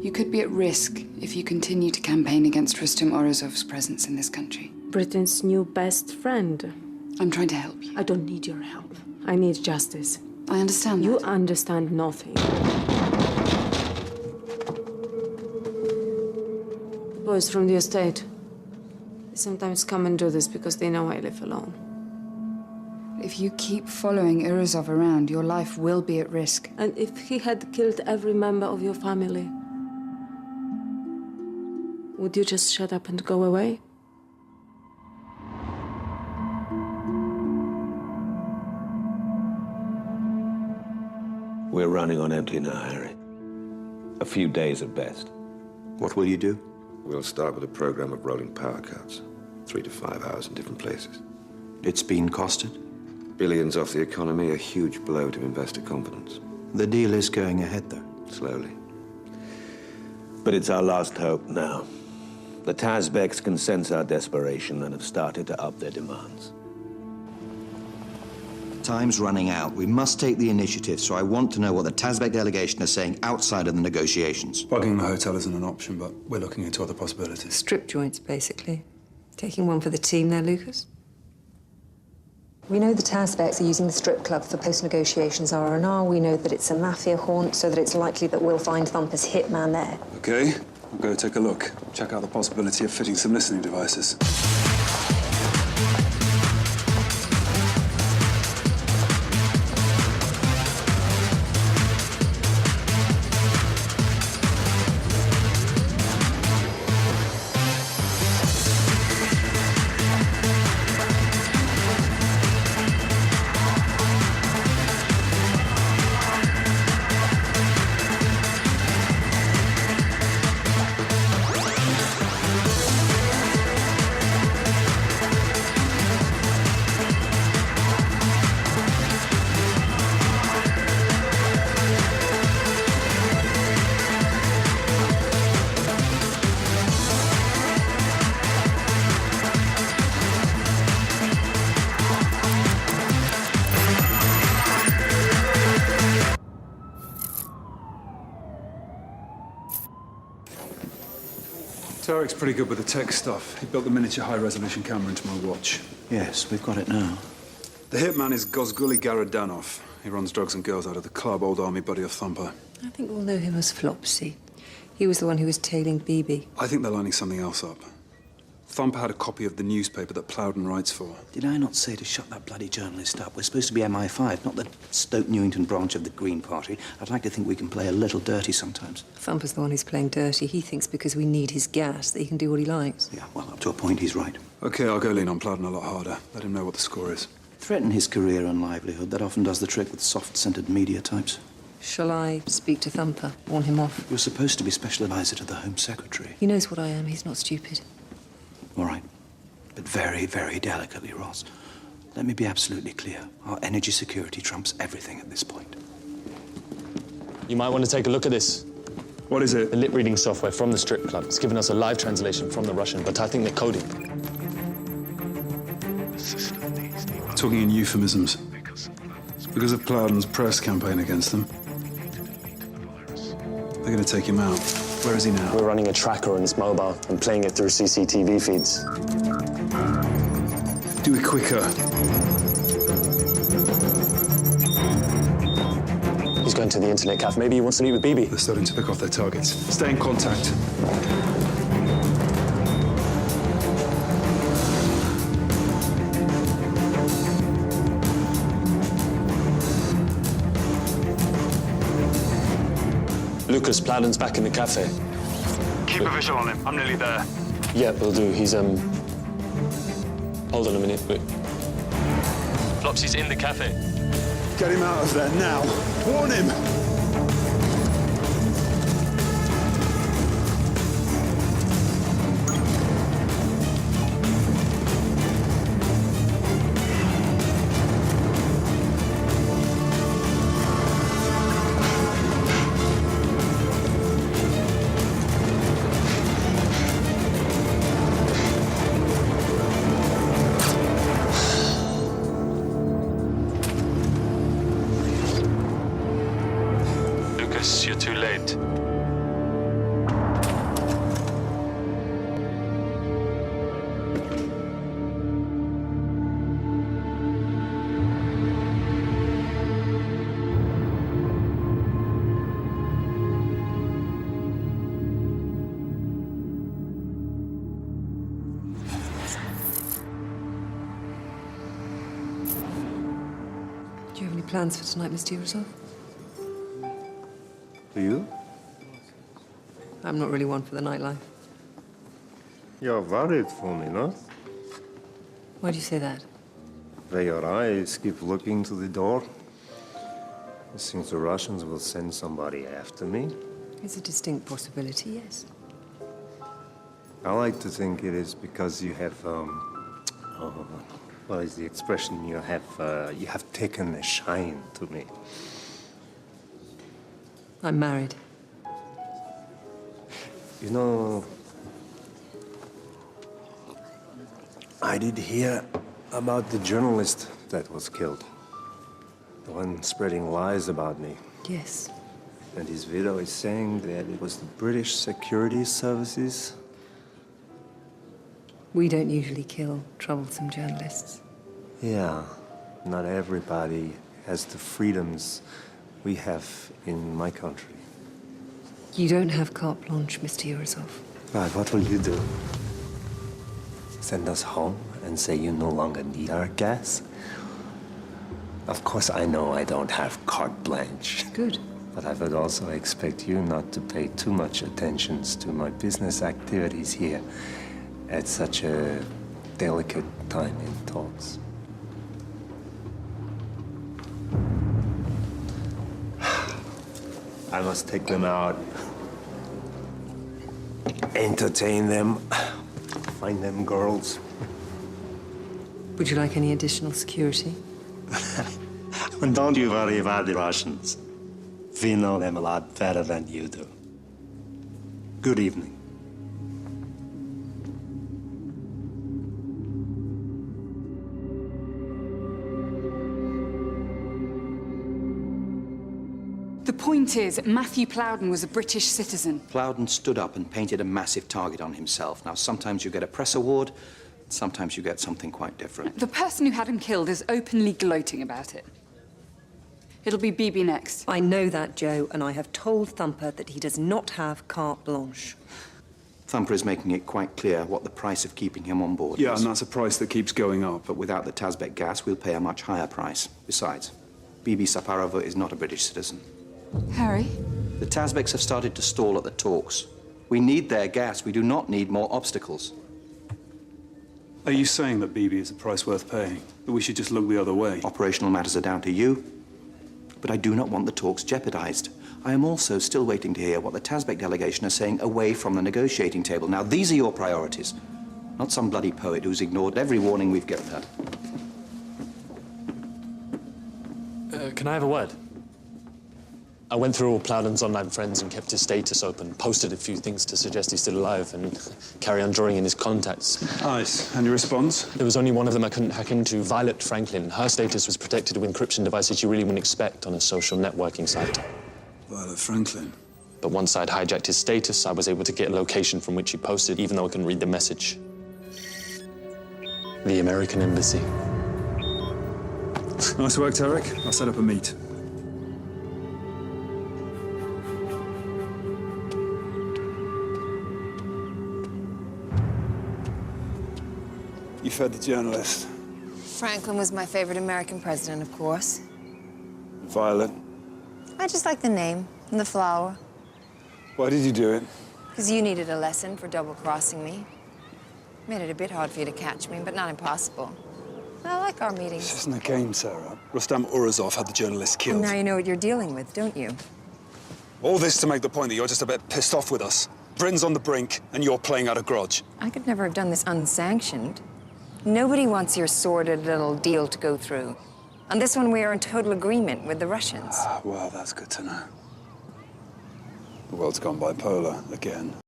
You could be at risk if you continue to campaign against Rustem Orazov's presence in this country. Britain's new best friend. I'm trying to help you. I don't need your help. I need justice. I understand You that. understand nothing. The boys from the estate. They sometimes come and do this because they know I live alone. If you keep following Orazov around, your life will be at risk. And if he had killed every member of your family, would you just shut up and go away? We're running on empty now, Harry. A few days at best. What will you do? We'll start with a program of rolling power cuts. 3 to 5 hours in different places. It's been costed. Billions off the economy, a huge blow to investor confidence. The deal is going ahead, though. Slowly. But it's our last hope now. The Tazbeks can sense our desperation and have started to up their demands. Time's running out. We must take the initiative, so I want to know what the Tazbek delegation is saying outside of the negotiations. Bugging the hotel isn't an option, but we're looking into other possibilities. Strip joints, basically. Taking one for the team there, Lucas? We know the Tazbeks are using the strip club for post-negotiations R&R. We know that it's a mafia haunt, so that it's likely that we'll find Thumper's hitman there. Okay, we'll go take a look. Check out the possibility of fitting some listening devices. Tarek's pretty good with the tech stuff. He built the miniature high-resolution camera into my watch. Yes, we've got it now. The hitman is Gozguli Garadanov. He runs drugs and girls out of the club, old army buddy of Thumper. I think we'll know him as Flopsy. He was the one who was tailing BB. I think they're lining something else up. Thumper had a copy of the newspaper that Plowden writes for. Did I not say to shut that bloody journalist up? We're supposed to be MI5, not the Stoke Newington branch of the Green Party. I'd like to think we can play a little dirty sometimes. Thumper's the one who's playing dirty. He thinks because we need his gas that he can do what he likes. Yeah, well, up to a point, he's right. Okay, I'll go lean on Plowden a lot harder. Let him know what the score is. Threaten his career and livelihood. That often does the trick with soft-centered media types. Shall I speak to Thumper? Warn him off? You're supposed to be special advisor to the Home Secretary. He knows what I am. He's not stupid. All right. But very, very delicately, Ross. Let me be absolutely clear. Our energy security trumps everything at this point. You might want to take a look at this. What is it? The lip reading software from the strip club. It's given us a live translation from the Russian, but I think they're coding. Talking in euphemisms. Because of Plowden's press campaign against them. They're going to take him out. Where is he now? We're running a tracker on his mobile and playing it through CCTV feeds. Do it quicker. He's going to the internet cafe. Maybe he wants to meet with BB. They're starting to pick off their targets. Stay in contact. Lucas, Plowden's back in the cafe. Keep a visual on him. I'm nearly there. Yeah, will do. He's, Hold on a minute. Wait. Flopsy's in the cafe. Get him out of there now. Warn him! You're too late. plans for tonight, Mr. Yurisov? Do you? I'm not really one for the nightlife. You're worried for me, no? Why do you say that? Where your eyes keep looking to the door. It seems the Russians will send somebody after me. It's a distinct possibility, yes. I like to think it is because you have, what is the expression? You have taken a shine to me. I'm married. You know, I did hear about the journalist that was killed. The one spreading lies about me. Yes. And his widow is saying that it was the British security services. We don't usually kill troublesome journalists. Yeah, not everybody has the freedoms we have in my country. You don't have carte blanche, Mr. Yurisov. Right, what will you do? Send us home and say you no longer need our gas? Of course, I know I don't have carte blanche. Good. But I would also expect you not to pay too much attention to my business activities here at such a delicate time in talks. I must take them out, entertain them, find them girls. Would you like any additional security? And don't you worry about the Russians. We know them a lot better than you do. Good evening. The point is, Matthew Plowden was a British citizen. Plowden stood up and painted a massive target on himself. Now, sometimes you get a press award, sometimes you get something quite different. The person who had him killed is openly gloating about it. It'll be BB next. I know that, Joe, and I have told Thumper that he does not have carte blanche. Thumper is making it quite clear what the price of keeping him on board Yeah, is. and that's a price that keeps going up. But without the Tazbek gas, we'll pay a much higher price. Besides, BB Saparova is not a British citizen. Harry? The Tazbeks have started to stall at the talks. We need their gas. We do not need more obstacles. Are you saying that BB is a price worth paying? That we should just look the other way? Operational matters are down to you, but I do not want the talks jeopardized. I am also still waiting to hear what the Tazbek delegation are saying away from the negotiating table. Now, these are your priorities, not some bloody poet who's ignored every warning we've given her. Can I have a word? I went through all Plowden's online friends and kept his status open, posted a few things to suggest he's still alive, and carry on drawing in his contacts. Nice. And your response? There was only one of them I couldn't hack into, Violet Franklin. Her status was protected with encryption devices you really wouldn't expect on a social networking site. Violet Franklin. But once I'd hijacked his status, I was able to get a location from which he posted, even though I couldn't read the message. The American Embassy. Nice work, Tarek. I'll set up a meet. You've heard the journalist. Franklin was my favorite American president, of course. Violet. I just like the name and the flower. Why did you do it? Because you needed a lesson for double-crossing me. Made it a bit hard for you to catch me, but not impossible. I like our meetings. This isn't a game, Sarah. Rustam Urazov had the journalist killed. Now you know what you're dealing with, don't you? All this to make the point that you're just a bit pissed off with us. Britain's on the brink, and you're playing out a grudge. I could never have done this unsanctioned. Nobody wants your sordid little deal to go through. On this one, we are in total agreement with the Russians. Well, that's good to know. The world's gone bipolar again.